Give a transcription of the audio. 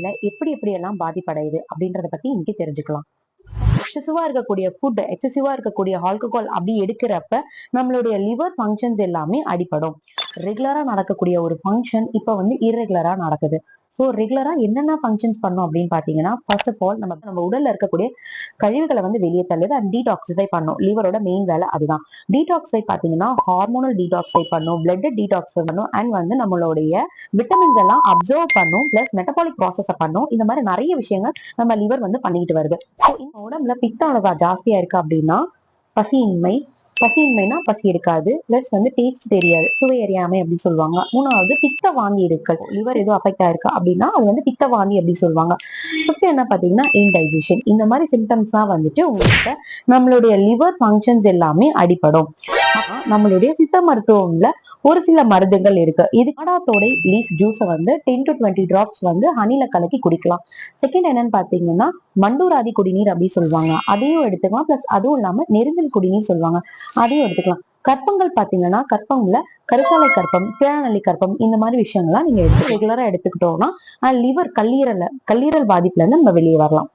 உடல்ல எப்படி எல்லாம் பாதிப்படையுது அப்படின்றத பத்தி இன்னைக்கு தெரிஞ்சுக்கலாம். எக்ஸசிவா இருக்கக்கூடிய ஃபுட், எக்ஸசிவா இருக்கக்கூடிய ஆல்கஹால் அப்படி எடுக்கிறப்ப நம்மளுடைய லிவர் ஃபங்க்ஷன்ஸ் எல்லாமே அடிபடும். ரெகுலரா நடக்கக்கூடிய ஒரு ஃபங்க்ஷன் இப்ப இர்ரெகுலரா நடக்குது. ஸோ ரெகுலரா என்னென்ன ஃபங்க்ஷன்ஸ் பண்ணோம் அப்படின்னு பாத்தீங்கன்னா, ஃபர்ஸ்ட் ஆஃப் ஆல் நம்ம உடல்ல இருக்கக்கூடிய கழிவுகளை வெளியே தள்ளுது அண்ட் டீடாக்சிஃபை பண்ணும். லிவரோட மெயின் வேலை அதுதான். டீடாக்சிஃபை பாத்தீங்கன்னா ஹார்மோனல் டீடாக்சிஃபை பண்ணும், பிளட் டீடாக்சிஃபை பண்ணும் அண்ட் நம்மளுடைய விட்டமின்ஸ் எல்லாம் அப்சர்வ் பண்ணும், பிளஸ் மெட்டபாலிக் ப்ராசஸை பண்ணும். இந்த மாதிரி நிறைய விஷயங்கள் நம்ம லிவர் பண்ணிக்கிட்டு வருது. ஸோ இந்த உடம்புல பித்த அளவா ஜாஸ்தியா இருக்கு அப்படின்னா பசியின்மை, பசியின்மைனா பசி இருக்காது, பிளஸ் டேஸ்ட் தெரியாது, சுவை அறியாமை அப்படின்னு சொல்லுவாங்க. மூணாவது பித்த வாந்தி இருக்கல், லிவர் எதுவும் அஃபெக்ட் ஆயிருக்கு அப்படின்னா அது பித்த வாந்தி அப்படின்னு சொல்லுவாங்க. ஃபர்ஸ்ட் என்ன பாத்தீங்கன்னா இன்டைஜஷன். இந்த மாதிரி சிம்டம்ஸ் தான் உங்களுக்கு நம்மளுடைய லிவர் ஃபங்க்ஷன்ஸ் எல்லாமே அடிபடும். நம்மளுடைய சித்த மருத்துவம்ல ஒரு சில மருந்துகள் இருக்கு. இது ஆடாத்தோடை லீஃப் ஜூஸை 10 to 20 டிராப்ஸ் ஹனில கலக்கி குடிக்கலாம். செகண்ட் என்னன்னு பாத்தீங்கன்னா மண்டூராதி குடிநீர் அப்படின்னு சொல்லுவாங்க, அதையும் எடுத்துக்கலாம். பிளஸ் அதுவும் இல்லாம நெரிஞ்சல் குடிநீர் சொல்லுவாங்க, அதையும் எடுத்துக்கலாம். கற்பங்கள் பாத்தீங்கன்னா கற்பங்கள்ல கரிசாலை கற்பம், தேனநல்லி கற்பம், இந்த மாதிரி விஷயங்கள்லாம் நீங்க ரெகுலரா எடுத்துக்கிட்டோம்னா லிவர் கல்லீரல் பாதிப்புல இருந்து நம்ம வெளியே வரலாம்.